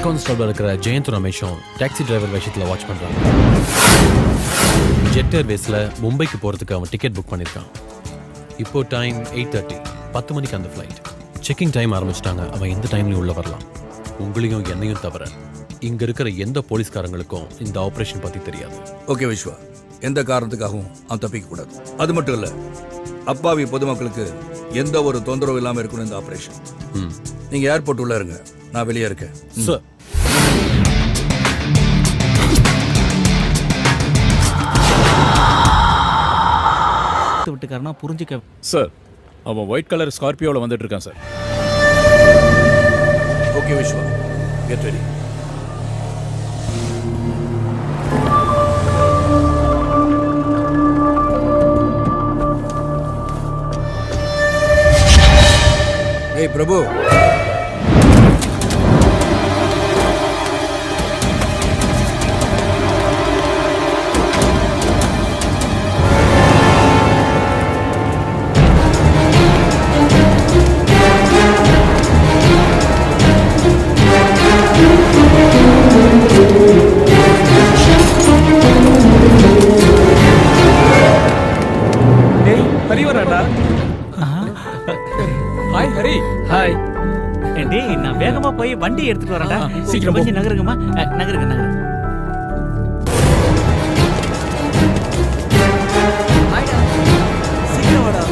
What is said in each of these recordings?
Constable இருக்கிற Jayant ரமேஷும் taxi driver விஷயத்தில் watch பண்ணுறாங்க. ஜெட் ஏர்வேஸில் மும்பைக்கு போகிறதுக்கு அவன் டிக்கெட் புக் பண்ணியிருக்கான். இப்போ டைம் 8:30, 10 மணிக்கு அந்த ஃப்ளைட். செக்கிங் டைம் ஆரம்பிச்சிட்டாங்க. அவன் எந்த டைம்லையும் உள்ளே வரலாம். உங்களையும் என்னையும் தவிர இங்கே இருக்கிற எந்த போலீஸ்காரங்களுக்கும் இந்த ஆப்ரேஷன் பற்றி தெரியாது. ஓகே விஸ்வா, எந்த காரணத்துக்காகவும் அவன் தப்பிக்க கூடாது. அது மட்டும் இல்லை, அப்பாவி பொதுமக்களுக்கு எந்த ஒரு தொந்தரவு இல்லாமல் இருக்கணும் இந்த ஆப்ரேஷன். நீங்கள் ஏர்போர்ட் உள்ள இருங்க, நான் வெளியே இருக்கேன். சார், விட்டுக்காரனா புரிஞ்சுக்க. சார், அவன் ஒயிட் கலர் ஸ்கார்பியோவில் வந்துட்டு இருக்கான் sir. Okay Vishwa, get ready. ஏய் பிரபு, ஹரி வராடா. ஹாய் ஹரி. ஹாய். டேய், நான் வேகமா போய் வண்டி எடுத்துட்டு வரேன்டா. சீக்கிரம் போ. கொஞ்சம் நகருங்கம்மா. நகருங்க. சீக்கிரம் வாடா.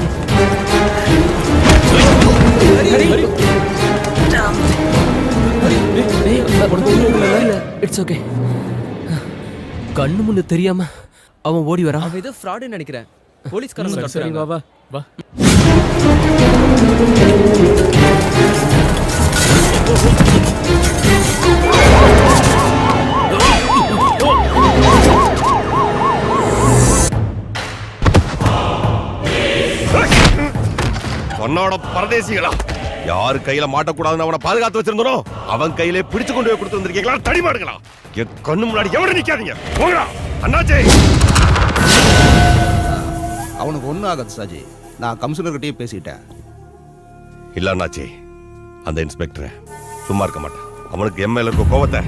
ஹரி. It's okay. கண்ணு முன்னு தெரியாம அவன் ஓடி வரான். அவன் ஏதோ ஃப்ராடுன்னு நினைக்கிறேன். போலீஸ்காரங்க சரி, வா வா வா. உன்னோட பரதேசிகளா, யாரு கையில மாட்டக்கூடாதுன்னு அவனை பாதுகாத்து வச்சிருந்தனோ அவன் கையிலே பிடிச்சு கொண்டு போய் கொடுத்து வந்திருக்கீங்களா? தடி மாடுங்களா, என் கண்ணு முன்னாடி எவரும் நிக்காதீங்க. போங்கடா அண்ணாச்சே. அவனுக்கு ஒன்றும் ஆகாது சாஜி, நான் கமிஷனர்கிட்டயே பேசிட்டேன். இல்ல அண்ணாச்சி, அந்த இன்ஸ்பெக்டர் சும்மா இருக்க மாட்டான். அவனுக்கு என் மேல இருக்க கோவத்தை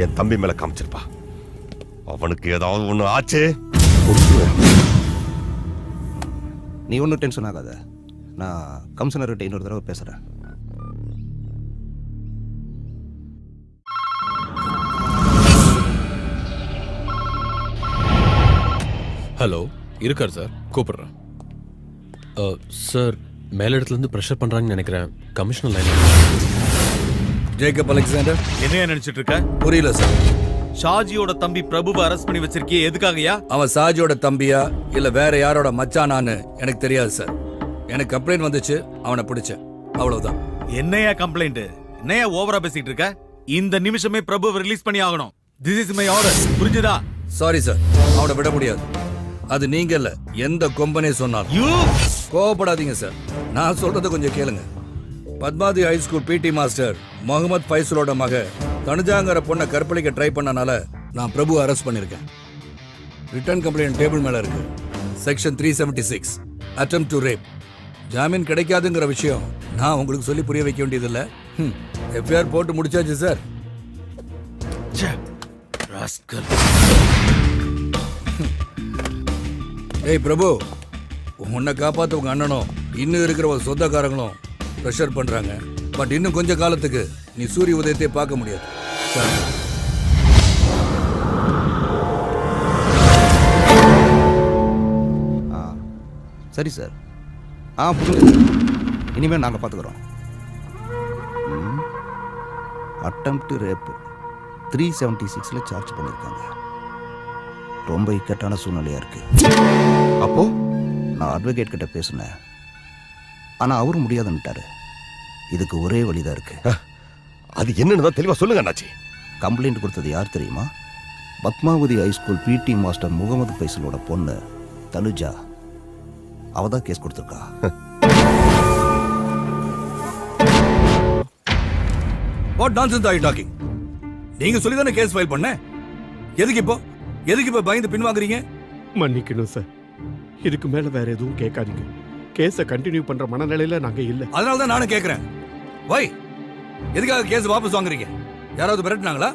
என் தம்பி மேல காமிச்சிருப்பா. அவனுக்கு ஏதாவது ஒண்ணு ஆச்சு, நீ ஒன்றும் டென்ஷன் ஆகாத, நான் கமிஷனர்கிட்ட இன்னொரு தடவை பேசுகிறேன். ஹலோ, இருக்கார் சார், கூப்பிடுறேன். சார், மேலிடத்துலேருந்து ப்ரெஷர் பண்ணுறாங்கன்னு நினைக்கிறேன். Commissioner line. Jacob Alexander. என்னையா நினைச்சிட்டு இருக்க? புரியல சார். ஷாஜியோட தம்பி பிரபுவை அரெஸ்ட் பண்ணி வச்சிருக்கியே, எதுக்காகயா? அவன் ஷாஜியோட தம்பியா இல்ல வேற யாரோட மச்சானான்னு எனக்கு தெரியாது சார். எனக்கு கம்ப்ளைண்ட் வந்துச்சு, அவனை பிடிச்சேன், அவ்வளவுதான். என்னையா கம்ப்ளைண்ட்? என்னையா ஓவரா பேசிட்டு இருக்க? இந்த நிமிஷமே பிரபுவை ரிலீஸ் பண்ணி ஆகணும். திஸ் இஸ் மை ஆர்டர், புரிஞ்சுதா? சாரி சார், அவனை விட முடியாது. அது நீங்க இல்ல, எந்த கொம்பனே சொன்னாலும். யூ கோவப்படாதீங்க சார், நான் சொல்றத கொஞ்சம் கேளுங்க. Padmavathi high school PT master Mohammed ஃபைசலோட மக தனுஜாங்கிற பொண்ணை கற்பழிக்க ட்ரை பண்ணனால நான் பிரபு அரெஸ்ட் பண்ணிருக்கேன். ரிட்டர்ன் கம்ப்ளைண்ட் டேபிள் மேல இருக்கு. Section 376 attempt to rape. ஜாமீன் கிடைக்காதுங்கிற விஷயம் நான் உங்களுக்கு சொல்லி புரிய வைக்க வேண்டியதில்லை. எஃப்ஐஆர் போட்டு முடிச்சாச்சு சார். ஏய் பிரபு, உன்னை காப்பாற்ற உங்க அண்ணனும் இன்னும் இருக்கிற ஒரு சொந்தக்காரங்களும் ப்ரெஷர் பண்றாங்க. பட் இன்னும் கொஞ்ச காலத்துக்கு நீ சூரிய உதயத்தை பார்க்க முடியாது. சரி சார். புரியுது. இனிமேல் நாங்கள் பார்த்துக்குறோம். அட்டெம்ப்ட் ரேப் 376 சார்ஜ் பண்ணியிருக்காங்க. ரொம்ப இக்கட்டான சூழ்நிலையா இருக்கு. அப்போ நான் அட்வொகேட் கிட்ட பேசினேன், ஆனால் அவரும் முடியாதுன்னுட்டாரு. இதுக்கு ஒரே வழிதான் இருக்கு. அது என்னன்னு தெளிவா சொல்லுங்க அண்ணாச்சி. கம்ப்ளைண்ட் கொடுத்தது யார் தெரியுமா? Padmavathi high school PT master Mohammed ஃபைசலோட பொண்ணு தனுஜா. அவதான் கேஸ் கொடுத்துருக்கா. What nonsense are you talking? நீங்க சொல்லி தானே கேஸ் ஃபைல் பண்ண. எதுக்கு இப்போ பயந்து பின்வாங்குறீங்க? மன்னிக்கணும் சார், இதுக்கு மேல வேற எதுவும் கேட்காதீங்க. கேஸை கண்டினியூ பண்ற மனநிலையில நாங்க இல்ல. அதனால தான் நானும் கேட்கிறேன். வை, எதுக்காக கேஸ் வாபஸ் வாங்குறீங்க? யாராவது மிரட்டினாங்களா?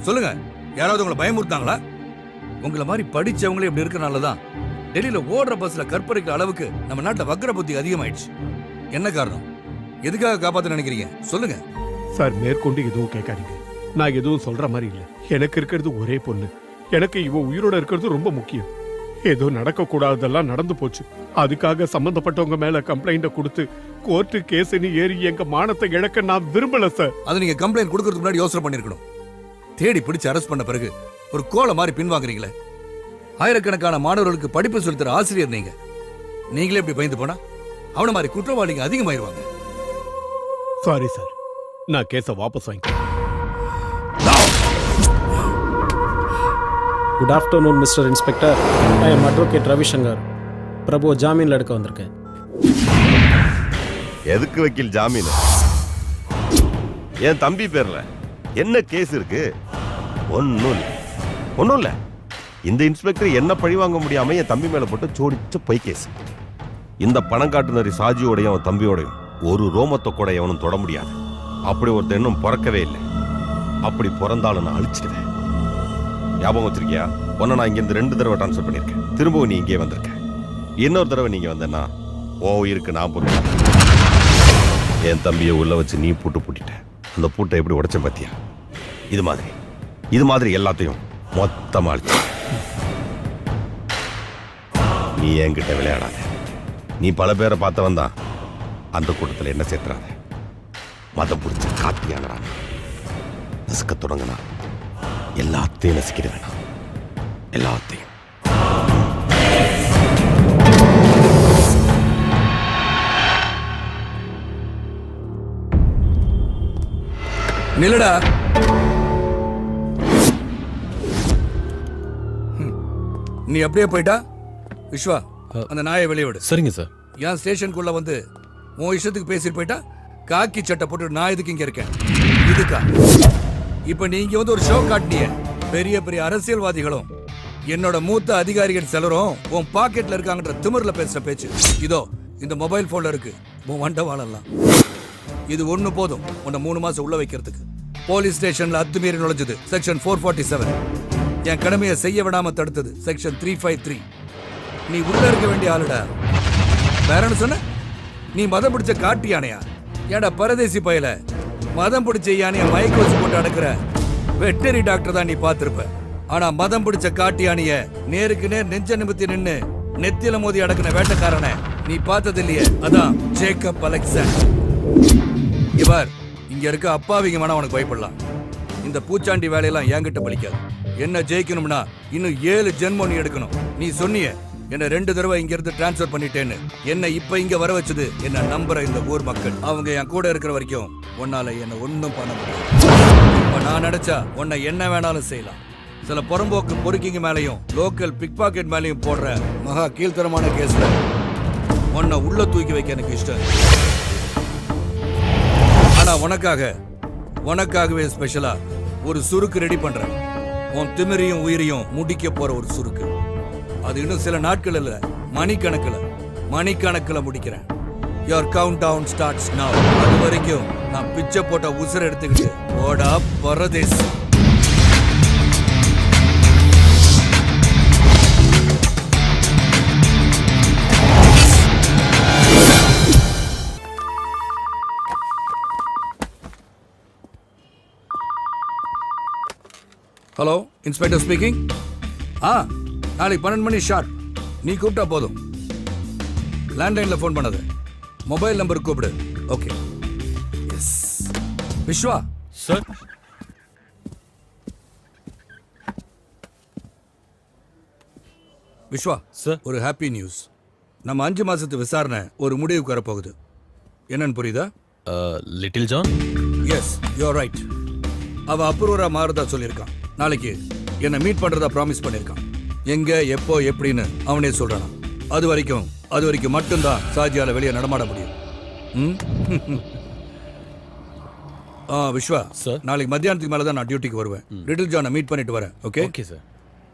சொல்லுங்க, யாராவது உங்களை பயமுறுத்தாங்களா? உங்களை மாதிரி படிச்சவங்களே இப்படி இருக்கனால தான் டெல்லியில ஓடுற பஸ்ல கற்பழிக்கிற அளவுக்கு நம்ம நாட்டுல வக்ர புத்தி அதிகமாயிடுச்சு. என்ன காரணம்? எதுக்காக காப்பாத்த நினைக்கிறீங்க? சொல்லுங்க. சார் மேற்கொண்டு எதுவும் கேட்காதீங்க. நான் எதுவும் சொல்ற மாதிரி இல்லை. எனக்கு இருக்கிறது ஒரே பொண்ணு. எனக்கு இவ உயிரோட இருக்கிறது ரொம்ப முக்கியம். ஏதோ நடக்க கூடாததெல்லாம் நடந்து போச்சு. அதுக்காக சம்பந்தப்பட்டவங்க மேல கம்ப்ளைண்ட கொடுத்து கோர்ட்டு கேஸ்னு ஏறி எங்க மானத்தை இழக்க நான் விரும்பல சார். அதை நீங்க கம்ப்ளைண்ட் கொடுக்கறதுக்கு முன்னாடி யோசனை பண்ணிருக்கணும். தேடி பிடிச்சு அரெஸ்ட் பண்ண பிறகு ஒரு கோலை மாதிரி பின்வாங்குறீங்களே. ஆயிரக்கணக்கான மாணவர்களுக்கு படிப்பு சொல்லித்தர ஆசிரியர் நீங்க. நீங்களே இப்படி பயந்து போனா அவன மாதிரி குற்றவாளிங்க அதிகமாயிருவாங்க. சாரி சார், நான் கேஸை வாபஸ் வாங்கிக்கிறேன். Good afternoon mister inspector. I am advocate Ravishankar. Prabhu ஜாமீன்ல எடுக்க வந்திருக்கேன். எதுக்கு வக்கீல் ஜாமீன்? என் தம்பி பேர்ல என்ன கேஸ் இருக்கு? ஒன்னும் இல்ல. இந்த இன்ஸ்பெக்டர் என்ன பழி வாங்க முடியாம என் தம்பி மேல போட்டு சோடிச்ச பொய் கேஸ். இந்த பணம் காட்டுனரி சாஜியோடையும் அவன் தம்பியோடையும் ஒரு ரோமத்தை கூட எவனும் தொட முடியாது. அப்படி ஒருத்தர் இன்னும் பிறக்கவே இல்லை. அப்படி பிறந்தாலும் நான் அழிச்சிடுவேன். ஞாபகம் வச்சிருக்கியா? உன்னை நான் இங்கிருந்து 2 தடவை டிரான்ஸ்ஃபர் பண்ணியிருக்கேன். திரும்பவும் நீ இங்கே வந்திருக்க. இன்னொரு தடவை நீங்க வந்தேன்னா ஓ இருக்கு நான் போட்டு என் தம்பியை உள்ள வச்சு நீ பூட்டிட்ட. அந்த பூட்டை எப்படி உடைச்ச பாத்தியா? இது மாதிரி எல்லாத்தையும் மொத்தமா அழிச்சு. நீ என்கிட்ட விளையாடாத. நீ பல பேரை பார்த்தவன் தான். அந்த கூட்டத்தில் என்ன சேர்த்துறாத. மதம் பிடிச்ச காத்தியானடா. நசுக்க தொடங்கினா எல்லாத்தையும் நசுக்கிட வேணாம். எல்லாத்தையும். நில்லடா. நீ அப்படியே போயிட்டா விஸ்வா, அந்த நாயை வெளியே விடு. சரிங்க சார். என் ஸ்டேஷனுக்குள்ள வந்து உன் இஷ்டத்துக்கு பேசிட்டு போயிட்டா காக்கி சட்டை போட்டு நான் இதுக்கு இங்க இருக்கேன். இதுக்கா இப்ப நீங்க வந்து ஒரு ஷோ காட்டினிய. பெரிய பெரிய அரசியல்வாதிகளும் என்னோட மூத்த அதிகாரிகள் சிலரும் உன் பாக்கெட்ல இருக்காங்கன்ற திமிர்ல பேசுற பேச்சு. இதோ இந்த மொபைல் போன்ல இருக்கு. உன் வண்டவாளெல்லாம் இது ஒண்ணு போதும் உன்னை 3 மாசம் உள்ள வைக்கிறதுக்கு. போலீஸ் ஸ்டேஷன்ல அத்துமீறி நுழைஞ்சது செக்ஷன் 447. என் கடமையை செய்ய விடாம தடுத்தது செக்ஷன் 353. நீ உள்ள இருக்க வேண்டிய ஆளுடா. வேற என்ன சொன்ன? நீ மதம் பிடிச்ச காட்டு யானையா? ஏடா பரதேசி பயல, மதம் பிடிச்ச யானைய மயக்க வச்சு போட்டு அடக்குற வெட்டரி டாக்டர் தான் நீ பார்த்திருப்ப. ஆனா மதம் பிடிச்ச காட்டு யானைய நேருக்கு நேர் நெஞ்ச நிமித்தி நின்னு நெத்தியில மோதி அடக்குன வேட்டக்காரனை நீ பார்த்தது இல்லையே. அதான் ஜேக்கப் அலெக்சாண்டர். இவர் இங்க இருக்க அப்பாவிங்க வேணா உனக்கு பயப்படலாம். இந்த பூச்சாண்டி வேலையெல்லாம் என்கிட்ட பலிக்காது. என்ன ஜெயிக்கணும்னா இன்னும் 7 ஜென்மம் நீ எடுக்கணும். நீ சொன்னிய என்ன 2 தடவை இங்க இருந்து டிரான்ஸ்பர் பண்ணிட்டேன்னு. என்ன இப்ப இங்க வர வச்சது என்ன நம்புற இந்த ஊர் மக்கள். அவங்க என் கூட இருக்கிற வரைக்கும் உன்னால என்ன ஒன்னும் பண்ண முடியாது. இப்ப நான் நினைச்சா உன்னை என்ன வேணாலும் செய்யலாம். சில புறம்போக்கு பொறுக்கிங்க மேலையும் லோக்கல் பிக் பாக்கெட் மேலையும் போடுற மகா கீழ்த்தரமான கேஸ்ல உன்னை உள்ள தூக்கி வைக்க எனக்கு இஷ்டம். ஆனா உனக்காகவே ஸ்பெஷலா ஒரு சுருக்கு ரெடி பண்றேன். உன் திமிரையும் உயிரையும் முடிக்க போற ஒரு சுருக்கு. அது இன்னும் சில நாட்கள் இல்ல, மணிக்கணக்கில் முடிக்கிறேன். Your countdown starts now. அது வரைக்கும் நான் பிச்சை போட்ட உசுரை எடுத்துக்கிட்டு ஓடா பரதேசி. Hello, inspector speaking. நாளைக்கு 12 மணி ஷார்ட். நீ கூப்பிட்டா போதும். லேண்ட்லைன்ல ஃபோன் பண்ணாத, மொபைல் நம்பர் கூப்பிடு. Okay. Yes. Vishwa sir. Vishwa sir. ஒரு ஹாப்பி நியூஸ். நம்ம 5 மாசத்து விசாரணை ஒரு முடிவுக்கு வரப்போகுது. என்னன்னு புரியுதா? Little John. Yes, you are right. அவ அப்ரூவரா மாறுதா சொல்லியிருக்கான். நாளைக்கு என்னை மீட் பண்றதா ப்ராமிஸ் பண்ணியிருக்கான். எங்க எப்போ எப்படின்னு அவனே சொல்றான். அது வரைக்கும் மட்டும்தான் சாஜியால வெளியே நடமாட முடியும். விஸ்வா சார், நாளைக்கு மத்தியானத்துக்கு மேல தான் நான் டியூட்டிக்கு வருவேன். லிட்டில் ஜானை மீட் பண்ணிட்டு வரேன். Okay okay sir.